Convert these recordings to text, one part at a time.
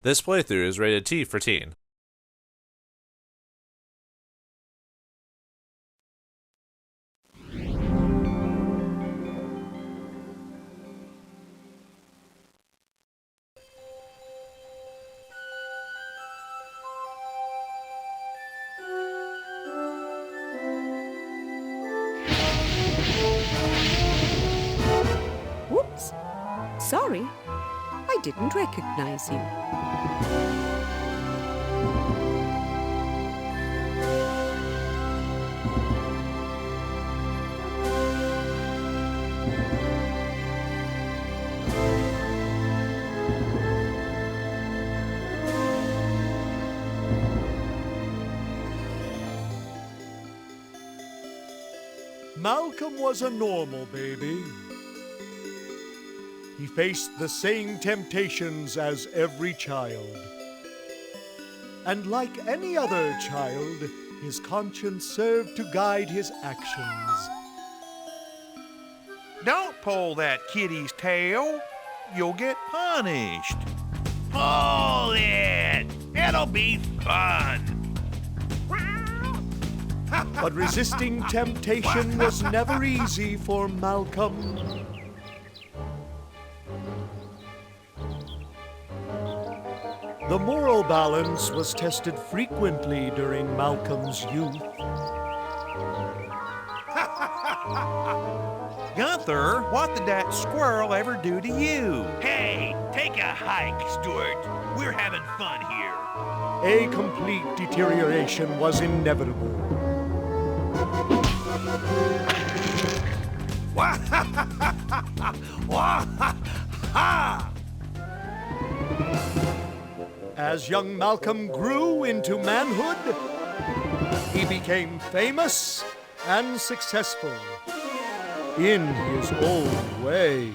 This playthrough is rated T for teen. Whoops. Sorry, I didn't recognize you. Malcom was a normal baby. He faced the same temptations as every child. And like any other child, his conscience served to guide his actions. Don't pull that kitty's tail. You'll get punished. Pull it! It'll be fun. But resisting temptation was never easy for Malcom. The moral balance was tested frequently during Malcolm's youth. Gunther, what did that squirrel ever do to you? Hey, take a hike, Stuart. We're having fun here. A complete deterioration was inevitable. As young Malcom grew into manhood, he became famous and successful in his own way.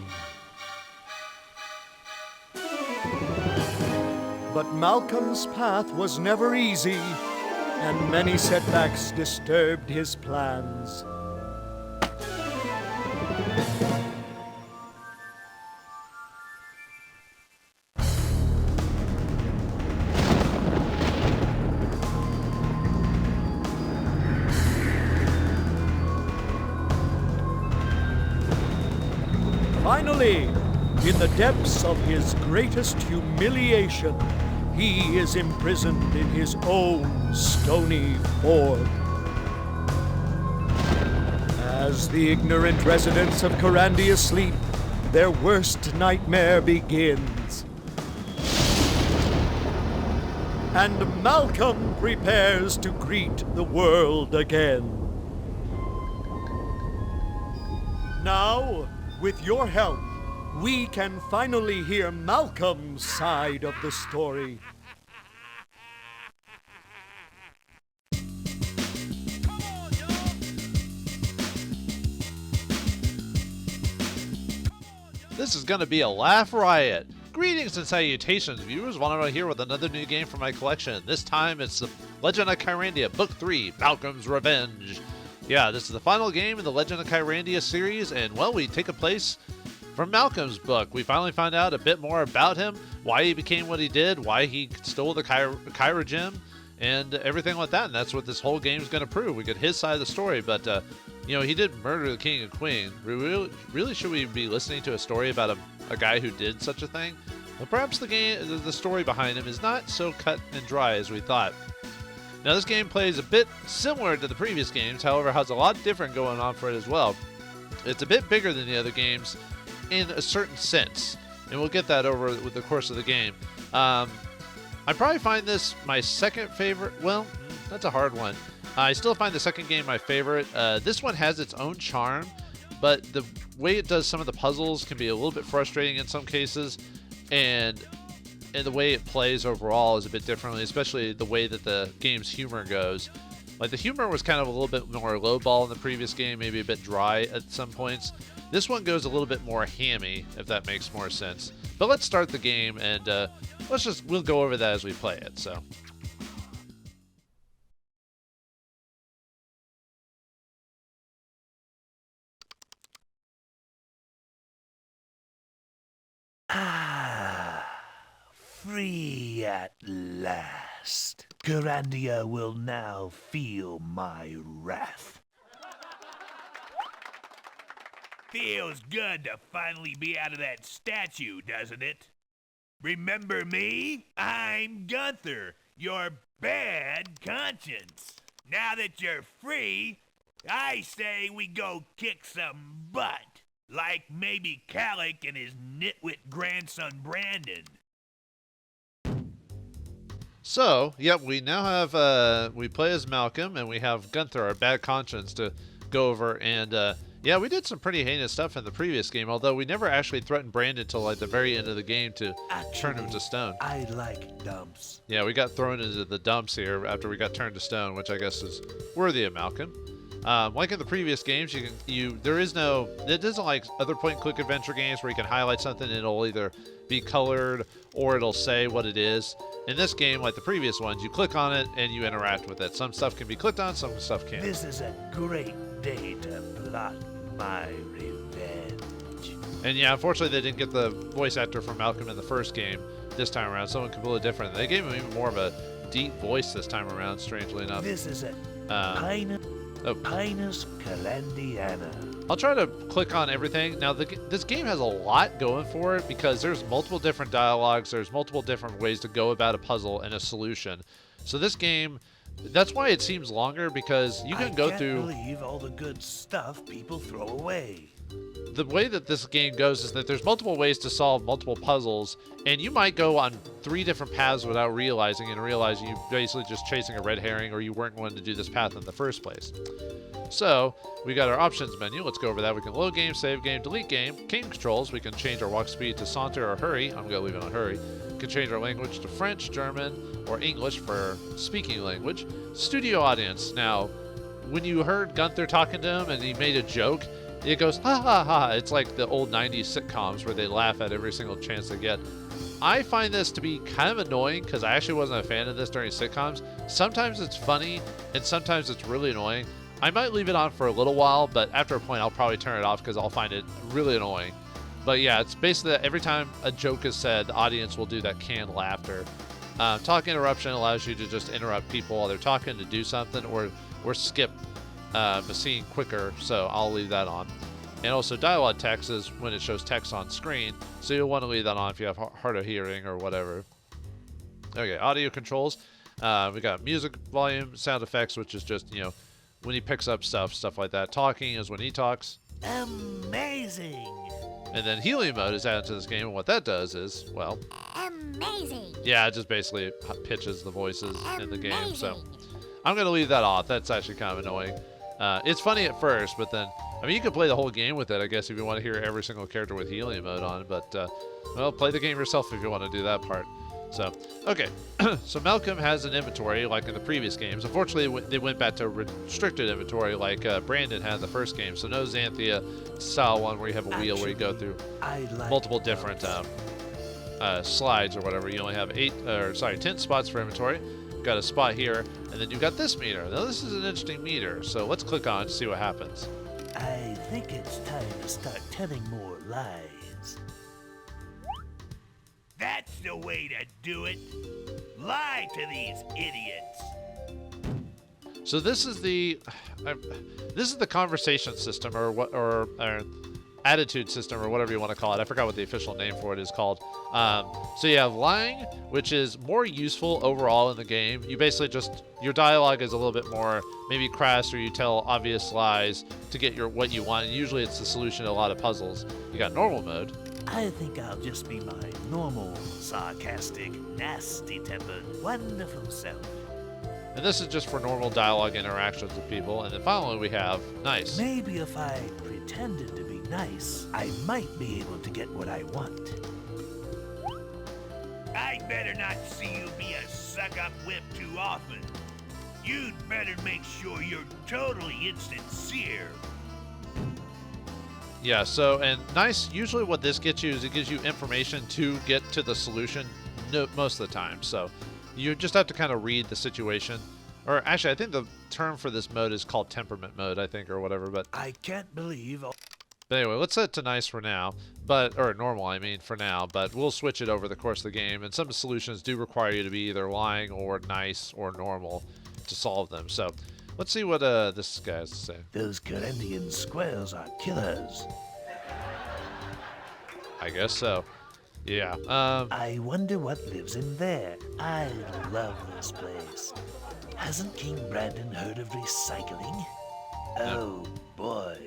But Malcolm's path was never easy, and many setbacks disturbed his plans. Finally, in the depths of his greatest humiliation, he is imprisoned in his own stony form. As the ignorant residents of Kyrandia sleep, their worst nightmare begins. And Malcom prepares to greet the world again. Now, with your help, we can finally hear Malcolm's side of the story. This is going to be a laugh riot. Greetings and salutations, viewers. Vauldemare here with another new game from my collection. This time it's the Legend of Kyrandia, Book 3, Malcolm's Revenge. Yeah, this is the final game in the Legend of Kyrandia series, and well, we take a place from Malcolm's book. We finally find out a bit more about him, why he became what he did, why he stole the Kyra gem, and everything like that, and that's what this whole game is going to prove. We get his side of the story, but, you know, he did murder the king and queen. Really should we be listening to a story about a guy who did such a thing? Well, perhaps the story behind him is not so cut and dry as we thought. Now, this game plays a bit similar to the previous games, however, has a lot different going on for it as well. It's a bit bigger than the other games in a certain sense, and we'll get that over with the course of the game. I probably find this my second favorite. Well, that's a hard one. I still find the second game my favorite. This one has its own charm, but the way it does some of the puzzles can be a little bit frustrating in some cases, and the way it plays overall is a bit differently, especially the way that the game's humor goes. Like, the humor was kind of a little bit more lowball in the previous game, maybe a bit dry at some points. This one goes a little bit more hammy, if that makes more sense. But let's start the game, and we'll go over that as we play it, so. Free At last, Kyrandia will now feel my wrath. Feels good to finally be out of that statue, doesn't it? Remember me? I'm Gunther, your bad conscience. Now that you're free, I say we go kick some butt. Like maybe Calic and his nitwit grandson Brandon. So, yep, we now have, we play as Malcom, and we have Gunther, our bad conscience, to go over, and, yeah, we did some pretty heinous stuff in the previous game, although we never actually threatened Brandon until, like, the very end of the game to turn him to stone. I like dumps. Yeah, we got thrown into the dumps here after we got turned to stone, which I guess is worthy of Malcom. Like in the previous games, it isn't like other point-and-click adventure games where you can highlight something and it'll either be colored or it'll say what it is. In this game, like the previous ones, you click on it and you interact with it. Some stuff can be clicked on, some stuff can't. This is a great day to plot my revenge. And yeah, unfortunately, they didn't get the voice actor from Malcom in the first game this time around. Someone completely different. They gave him even more of a deep voice this time around, strangely enough. This is a Pinus Calandiana. I'll try to click on everything. Now, this game has a lot going for it because there's multiple different dialogues. There's multiple different ways to go about a puzzle and a solution. So this game, that's why it seems longer, because you can go through... I can't believe all the good stuff people throw away. The way that this game goes is that there's multiple ways to solve multiple puzzles, and you might go on 3 different paths without realizing you basically just chasing a red herring, or you weren't wanting to do this path in the first place. So, we got our options menu. Let's go over that. We can load game, save game, delete game. Game controls, we can change our walk speed to saunter or hurry. I'm going to leave it on hurry. We can change our language to French, German, or English for speaking language. Studio audience. Now, when you heard Gunther talking to him and he made a joke, it goes, ha ha ha. It's like the old 90s sitcoms where they laugh at every single chance they get. I find this to be kind of annoying because I actually wasn't a fan of this during sitcoms. Sometimes it's funny and sometimes it's really annoying. I might leave it on for a little while, but after a point I'll probably turn it off because I'll find it really annoying. But yeah, it's basically that every time a joke is said, the audience will do that canned laughter. Talk interruption allows you to just interrupt people while they're talking to do something, or skip the scene quicker, so I'll leave that on. And also dialogue text is when it shows text on screen, so you'll want to leave that on if you have hard of hearing or whatever. Okay, audio controls. We got music volume, sound effects, which is just, you know, when he picks up stuff like that. Talking is when he talks. Amazing! And then healing mode is added to this game, and what that does is, well... Amazing! Yeah, it just basically pitches the voices in the game, so... I'm going to leave that off. That's actually kind of annoying. It's funny at first, but then... I mean, you could play the whole game with it, I guess, if you want to hear every single character with healing mode on, but, well, play the game yourself if you want to do that part. So, okay. So Malcom has an inventory like in the previous games. Unfortunately, they went back to restricted inventory like Brandon had in the first game. So no Xanthia style one where you have a wheel where you go through multiple different slides or whatever. You only have 10 spots for inventory. Got a spot here, and then you've got this meter. Now this is an interesting meter, so let's click on it to see what happens. I think it's time to start telling more lies. That's the way to do it. Lie to these idiots. So this is the conversation system, or attitude system, or whatever you want to call it. I forgot what the official name for it is called. So you have lying, which is more useful overall in the game. You basically just, your dialogue is a little bit more maybe crass, or you tell obvious lies to get what you want. And usually it's the solution to a lot of puzzles. You got normal mode. I think I'll just be my normal, sarcastic, nasty-tempered, wonderful self. And this is just for normal dialogue interactions with people. And then finally we have nice. Maybe if I pretended to be nice, I might be able to get what I want. I'd better not see you be a suck-up whip too often. You'd better make sure you're totally insincere. Yeah, so, and nice, usually what this gets you is it gives you information to get to the solution most of the time. So you just have to kind of read the situation. Or actually, I think the term for this mode is called temperament mode, I think, or whatever, but... I can't believe... But anyway, let's set to nice for now, or normal, I mean, for now, but we'll switch it over the course of the game, and some solutions do require you to be either lying or nice or normal to solve them. So let's see what this guy has to say. Those Kyrandian squares are killers. I guess so. Yeah. I wonder what lives in there. I love this place. Hasn't King Brandon heard of recycling? Oh boy.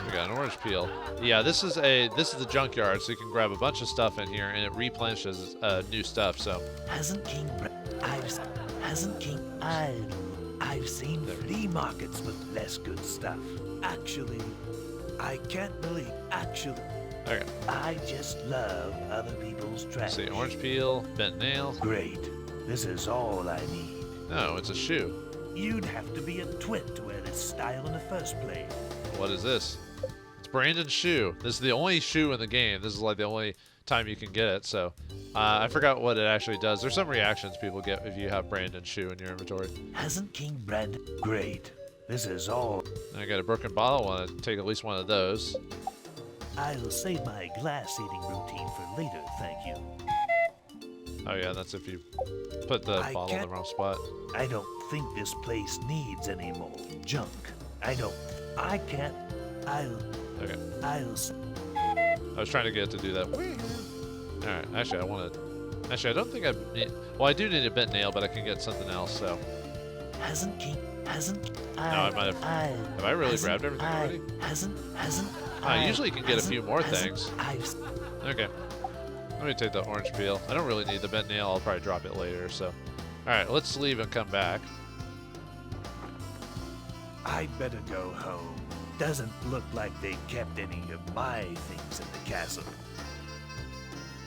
We got an orange peel. Yeah, this is the junkyard, so you can grab a bunch of stuff in here, and it replenishes new stuff. So I've seen flea markets with less good stuff. Actually, I can't believe. okay. I just love other people's trash. See, orange peel, bent nail. Great. This is all I need. No, it's a shoe. You'd have to be a twit to wear this style in the first place. What is this? It's Brandon's shoe. This is the only shoe in the game. This is like the only time you can get it. So I forgot what it actually does. There's some reactions people get if you have Brandon's shoe in your inventory. Hasn't King Brandon? Great. This is all. I got a broken bottle. I want to take at least one of those. I'll save my glass eating routine for later, thank you. Oh yeah, that's if you put the bottle in the wrong spot. I don't think this place needs any more junk. I can't. Okay. I'll. I was trying to get it to do that. Alright, actually I want to... Actually, I don't think I need... Well, I do need a bent nail, but I can get something else, so... I might have... Have I really grabbed everything already? I usually can get a few more things. Okay. Let me take the orange peel. I don't really need the bent nail. I'll probably drop it later, so... Alright, let's leave and come back. I'd better go home. Doesn't look like they kept any of my things in the castle.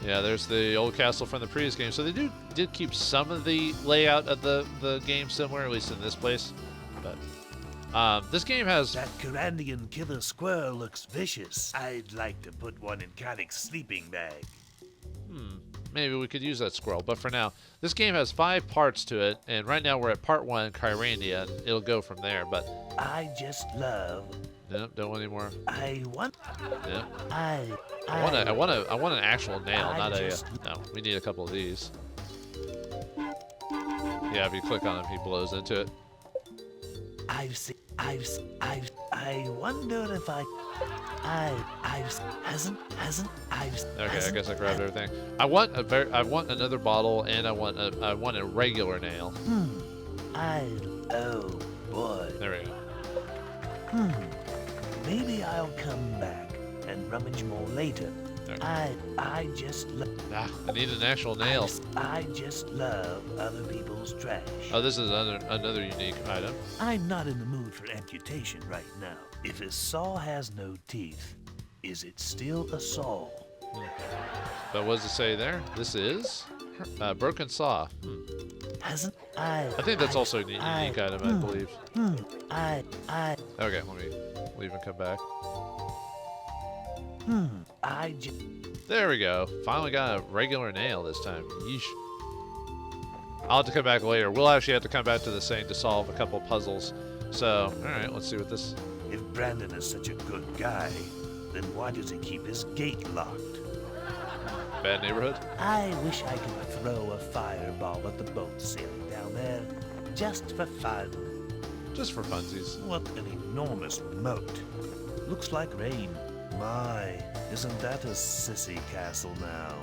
Yeah, there's the old castle from the previous game. So they did keep some of the layout of the game similar, at least in this place. But this game has... That Kyrandian killer squirrel looks vicious. I'd like to put one in Kanik's sleeping bag. Maybe we could use that squirrel, but for now, this game has 5 parts to it, and right now we're at Part 1, Kyrandia, and it'll go from there, but... I just love... Nope, don't want any more. I want... Yeah. I want an actual nail, not a... No, we need a couple of these. Yeah, if you click on him, he blows into it. I wonder if Okay, I guess I grabbed everything. I want another bottle, and I want a regular nail. Oh boy. There we go. Maybe I'll come back and rummage more later. There. I just love. I need an actual nail. I just love other people's trash. Oh, this is another unique item. I'm not in the mood for amputation right now. If a saw has no teeth, is it still a saw? But what does it say there? This is broken saw. I think that's also a unique item, I believe. Okay, let me leave and come back. There we go. Finally got a regular nail this time. Yeesh. I'll have to come back later. We'll actually have to come back to this thing to solve a couple puzzles. So, alright, let's see what this... If Brandon is such a good guy, then why does he keep his gate locked? Bad neighborhood? I wish I could throw a fireball at the boat sailing down there. Just for fun. Just for funsies. What an enormous moat. Looks like rain. My, isn't that a sissy castle now?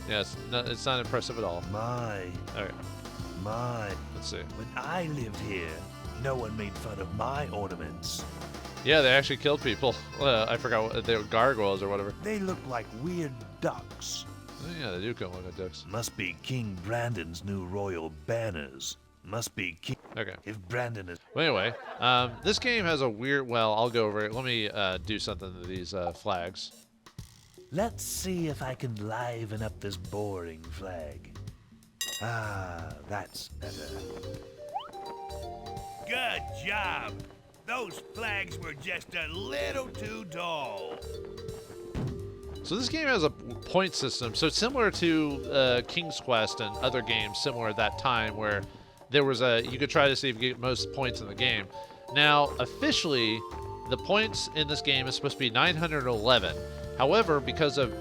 Yeah, it's not impressive at all. My. Okay. My. Let's see. When I lived here, no one made fun of my ornaments. Yeah, they actually killed people. I forgot what they were, gargoyles or whatever. They look like weird ducks. Oh, yeah, they do come look like ducks. Must be King Brandon's new royal banners. Must be King. Okay. If Brandon is. Well, anyway, this game has a weird. Well, I'll go over it. Let me do something to these flags. Let's see if I can liven up this boring flag. Ah, that's better. Good job. Those flags were just a little too tall. So this game has a point system. So it's similar to King's Quest and other games similar at that time where there was you could try to see if you get most points in the game. Now, officially, the points in this game is supposed to be 911. However, because of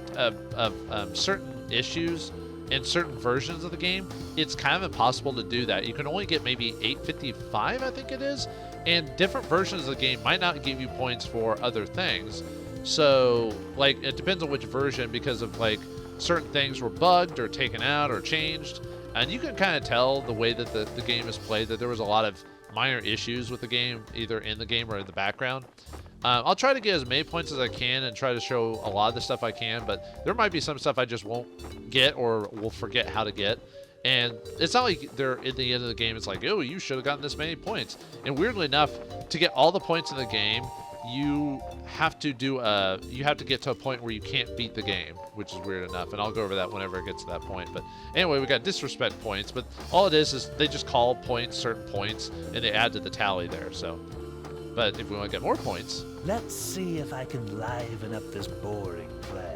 certain issues in certain versions of the game, it's kind of impossible to do that. You can only get maybe 855, I think it is, and different versions of the game might not give you points for other things. So, like, it depends on which version, because of, like, certain things were bugged or taken out or changed, and you can kind of tell the way that the game is played that there was a lot of minor issues with the game, either in the game or in the background. I'll try to get as many points as I can and try to show a lot of the stuff I can, but there might be some stuff I just won't get or will forget how to get. And it's not like they're at the end of the game, it's like, oh, you should have gotten this many points. And weirdly enough, to get all the points in the game, you have to get to a point where you can't beat the game, which is weird enough. And I'll go over that whenever it gets to that point. But anyway, we got disrespect points, but all it is they just call points certain points and they add to the tally there. So, but if we want to get more points, Let's see if I can liven up this boring play.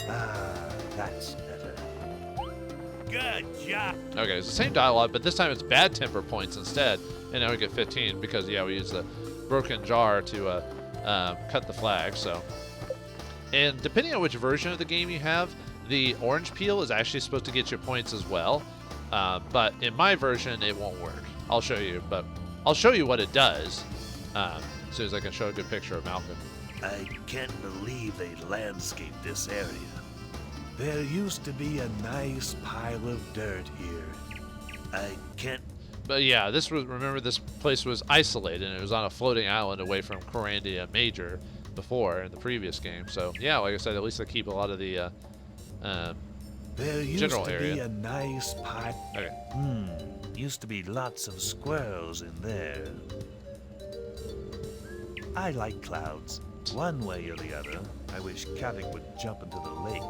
Ah, that's better. Good job. okay, it's the same dialogue, but this time it's bad temper points instead. And now we get 15 because, yeah, we use the broken jar to cut the flag. So, and depending on which version of the game you have, the orange peel is actually supposed to get you points as well. But in my version, it won't work. I'll show you, but I'll show you what it does as soon as I can show a good picture of Malcom. I can't believe they landscaped this area. There used to be a nice pile of dirt here. I can't... But yeah, remember this place was isolated and it was on a floating island away from Kyrandia Major before in the previous game. So yeah, like I said, at least they keep a lot of the There used general to area. be a nice pile... Okay. Used to be lots of squirrels in there. I like clouds. One way or the other, I wish Kavik would jump into the lake.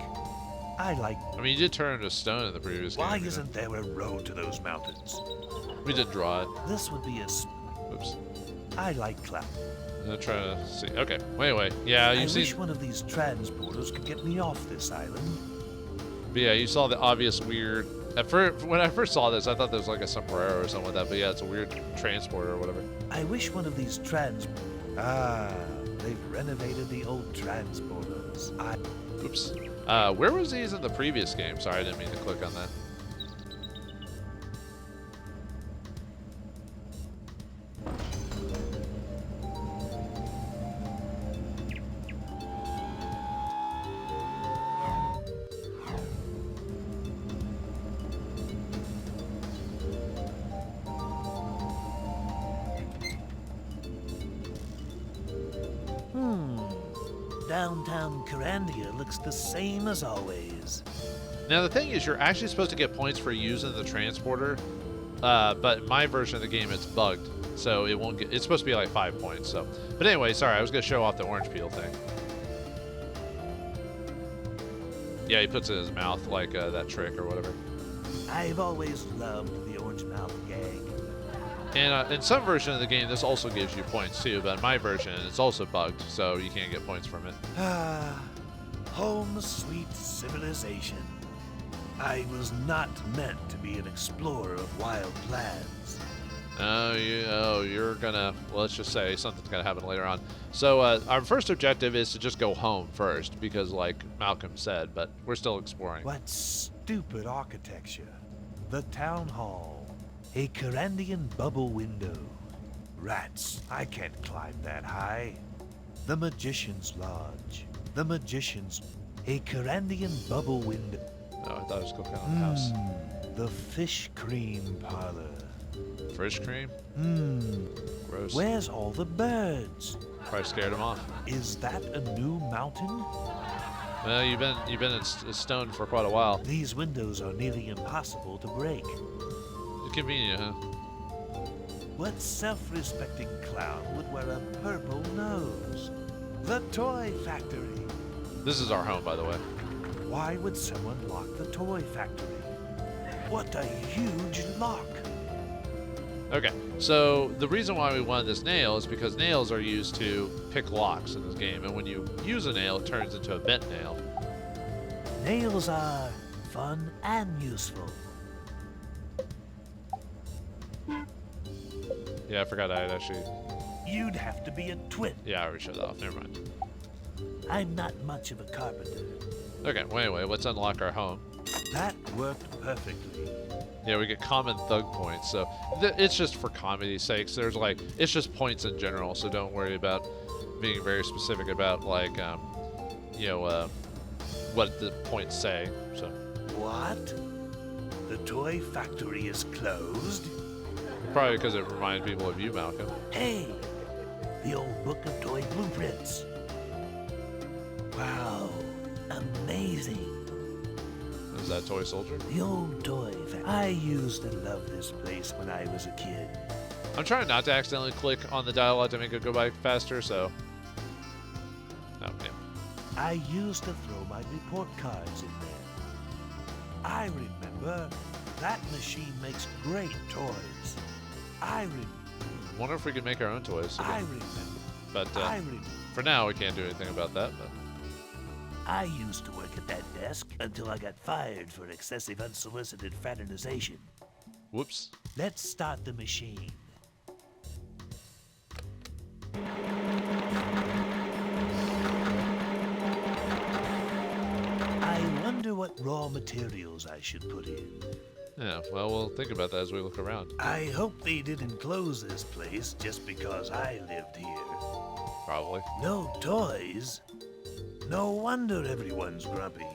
I mean, you did turn into stone in the previous game. Why isn't there a road to those mountains? We did draw it. This would be a... Oops. I like clouds. I'm trying to see. Okay. Well, anyway, yeah, I wish one of these transporters could get me off this island. But yeah, you saw the obvious weird. When I first saw this, I thought there was like a sombrero or something like that. But yeah, it's a weird transporter or whatever. I wish one of these they've renovated the old transporters. Oops. Where was these in the previous game? Sorry, I didn't mean to click on that. Downtown Kyrandia looks the same as always. Now the thing is, you're actually supposed to get points for using the transporter, but in my version of the game it's bugged, so it won't get. It's supposed to be like 5 points. So, but anyway, sorry, I was gonna show off the orange peel thing. Yeah, he puts it in his mouth like that trick or whatever. I've always loved the orange mouth gag. And in some version of the game, this also gives you points too, but in my version, it's also bugged, so you can't get points from it. Home sweet civilization. I was not meant to be an explorer of wild lands. You're gonna, well, let's just say something's gonna happen later on. So our first objective is to just go home first, because like Malcom said, but we're still exploring. What stupid architecture. The town hall. A Kyrandian bubble window. Rats, I can't climb that high. The Magician's Lodge. The Magician's... A Kyrandian bubble window. Oh, I thought it was cooking on the house. The Fish Cream Parlor. Fish cream? Gross. Where's all the birds? Probably scared him off. Is that a new mountain? Well, you've been in stone for quite a while. These windows are nearly impossible to break. Convenient, huh? What self-respecting clown would wear a purple nose? The Toy Factory. This is our home, by the way. Why would someone lock the Toy Factory? What a huge lock! Okay, so the reason why we wanted this nail is because nails are used to pick locks in this game, and when you use a nail, it turns into a bent nail. Nails are fun and useful. Yeah, I forgot I had actually You'd have to be a twin. Yeah, I already showed that off. Never mind. I'm not much of a carpenter. Okay, well, anyway, let's unlock our home. That worked perfectly. Yeah, we get common thug points, so it's just for comedy's sakes. There's like, it's just points in general, so don't worry about being very specific about like, you know, what the points say. So. What? The toy factory is closed? Probably because it reminds people of you, Malcolm. Hey, the old book of toy blueprints. Wow, amazing. Is that Toy Soldier? The old toy factory. I used to love this place when I was a kid. I'm trying not to accidentally click on the dialogue to make it go by faster, so. Oh, yeah. I used to throw my report cards in there. I remember that machine makes great toys. Wonder if we can make our own toys. I remember. But for now, we can't do anything about that. But I used to work at that desk until I got fired for excessive unsolicited fraternization. whoops. Let's start the machine. I wonder what raw materials I should put in. Yeah, well, we'll think about that as we look around. I hope they didn't close this place just because I lived here. Probably. No toys. No wonder everyone's grumpy.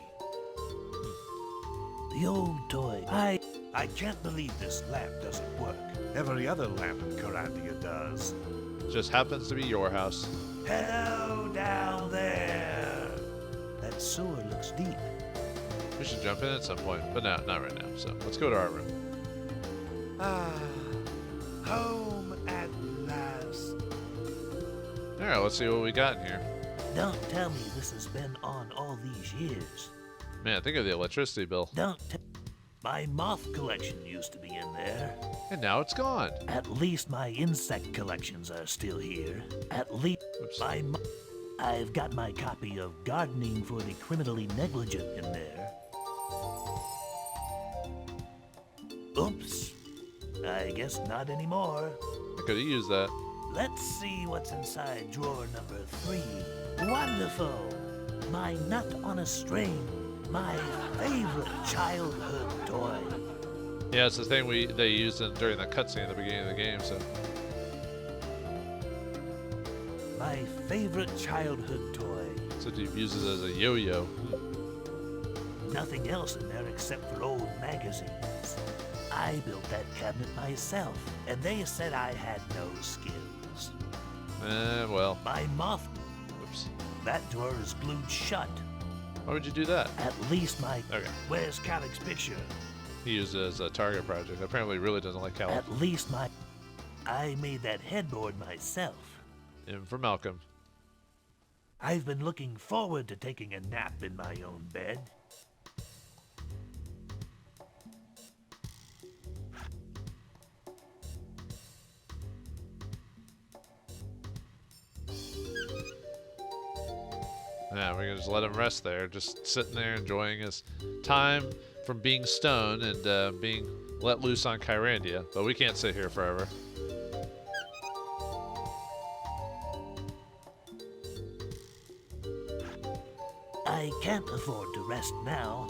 The old toy. I can't believe this lamp doesn't work. Every other lamp in Kyrandia does. Just happens to be your house. Hello down there. That sewer looks deep. We should jump in at some point, but no, not right now. So let's go to our room. Ah, home at last. All right, let's see what we got in here. Don't tell me this has been on all these years. Man, think of the electricity bill. My moth collection used to be in there. And now it's gone. At least my insect collections are still here. At least Oops. I've got my copy of Gardening for the Criminally Negligent in there. Oops. I guess not anymore. I could have used that. Let's see what's inside drawer number 3. Wonderful! My nut on a string. My favorite childhood toy. Yeah, it's the thing they used during the cutscene at the beginning of the game. So My favorite childhood toy. so you use it as a yo-yo. Nothing else in there except for old magazines. I built that cabinet myself, and they said I had no skills. Well. My moth. Whoops. That door is glued shut. Why would you do that? At least my. Okay. Where's Calic's picture? He used it as a target project. Apparently, he really doesn't like Cal. At least my. I made that headboard myself. And for Malcolm. I've been looking forward to taking a nap in my own bed. Yeah, we're gonna just let him rest there, just sitting there enjoying his time from being stoned and being let loose on Kyrandia. But we can't sit here forever. I can't afford to rest now.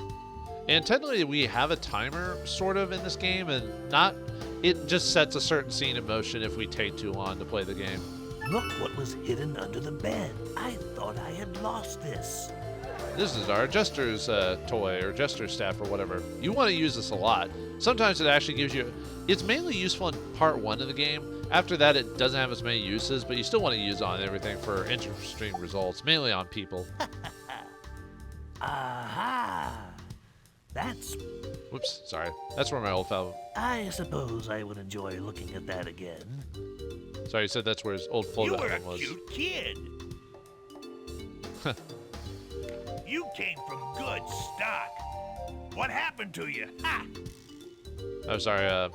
And technically, we have a timer sort of in this game, and not. It just sets a certain scene in motion if we take too long to play the game. Look what was hidden under the bed. I thought I had lost this. This is our Jester's toy or Jester's staff or whatever. You want to use this a lot. Sometimes it actually gives you... It's mainly useful in part 1 of the game. After that, it doesn't have as many uses, but you still want to use it on everything for interesting results, mainly on people. Aha! That's... Whoops, sorry. That's where my old fellow... I suppose I would enjoy looking at that again. Sorry, you said that's where his old You float were a album was. cute kid. You came from good stock. What happened to you? Ha! Oh, sorry.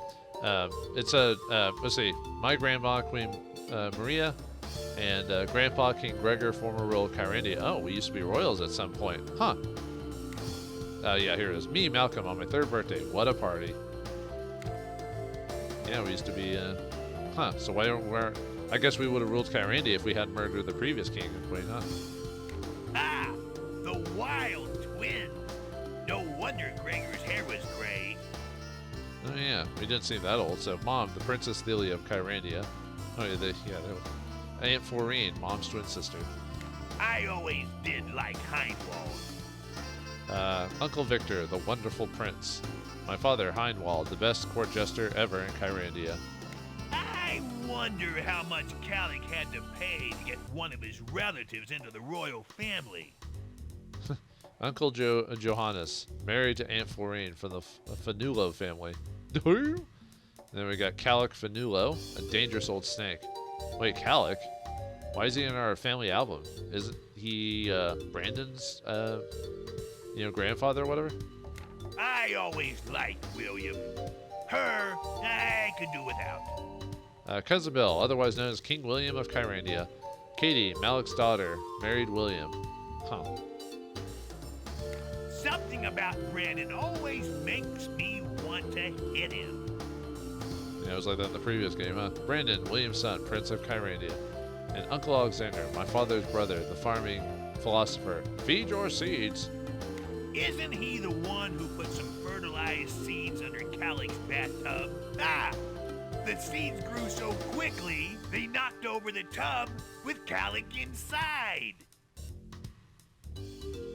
It's let's see. My grandma, Queen Maria, and Grandpa, King Gregor, former royal Kyrandia. Oh, we used to be royals at some point. Huh. Yeah, here it is. Me, Malcolm, on my 3rd birthday. What a party. Yeah, we used to be, so why I guess we would have ruled Kyrandia if we had murdered the previous king and queen, huh? Ah, the wild twin. No wonder Gregor's hair was gray. Oh yeah, we didn't seem that old. So Mom, the Princess Thelia of Kyrandia. Oh yeah, they were. Aunt Faurine, Mom's twin sister. I always did like Hindwald. Uncle Victor, the wonderful prince. My father, Hindwald, the best court jester ever in Kyrandia. I wonder how much Calic had to pay to get one of his relatives into the royal family. Uncle Johannes, married to Aunt Faurine from the Fanulo family. And then we got Calic Fanulo, a dangerous old snake. Wait, Calic? Why is he in our family album? Isn't he Brandon's, grandfather or whatever? I always liked William. Her, I could do without. Cousin Bill, otherwise known as King William of Kyrandia. Katie, Malik's daughter, married William. Huh. Something about Brandon always makes me want to hit him. Yeah, it was like that in the previous game, huh? Brandon, William's son, Prince of Kyrandia. And Uncle Alexander, my father's brother, the farming philosopher. Feed your seeds. Isn't he the one who put some fertilized seeds under Calic's bathtub? Ah! The seeds grew so quickly, they knocked over the tub with Calic inside.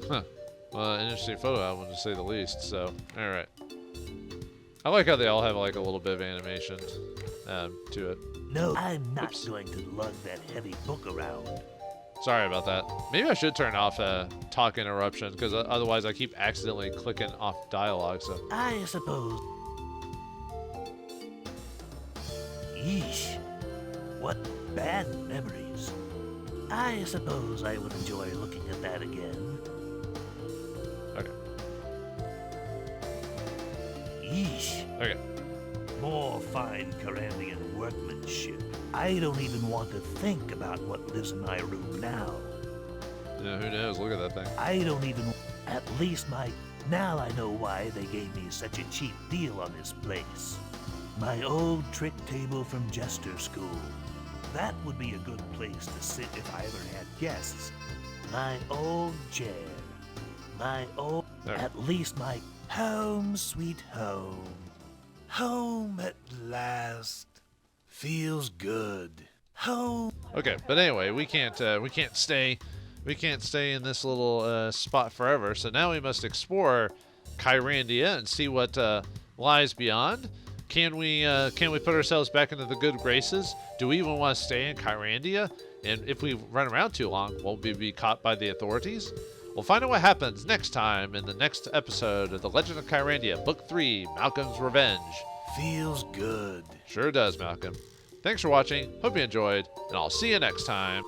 Huh. Well, an interesting photo album to say the least, so, alright. I like how they all have like a little bit of animation to it. No, I'm not going to lug that heavy book around. Sorry about that. Maybe I should turn off talk interruption, because otherwise I keep accidentally clicking off dialogue, so. I suppose. Yeesh. What bad memories. I suppose I would enjoy looking at that again. Okay. Yeesh. Okay. More fine Kyrandian workmanship. I don't even want to think about what lives in my room now. Yeah, who knows? Look at that thing. I don't even... At least Now I know why they gave me such a cheap deal on this place. My old trick table from Jester School. That would be a good place to sit if I ever had guests. My old chair. My old... There. At least my home sweet home. Home at last. Feels good. Home. Okay, but anyway, we can't stay in this little spot forever. So now we must explore Kyrandia and see what lies beyond. Can we put ourselves back into the good graces? Do we even want to stay in Kyrandia? And if we run around too long, won't we be caught by the authorities? We'll find out what happens next time in the next episode of The Legend of Kyrandia, Book 3, Malcolm's Revenge. Feels good. Sure does, Malcolm. Thanks for watching, hope you enjoyed, and I'll see you next time.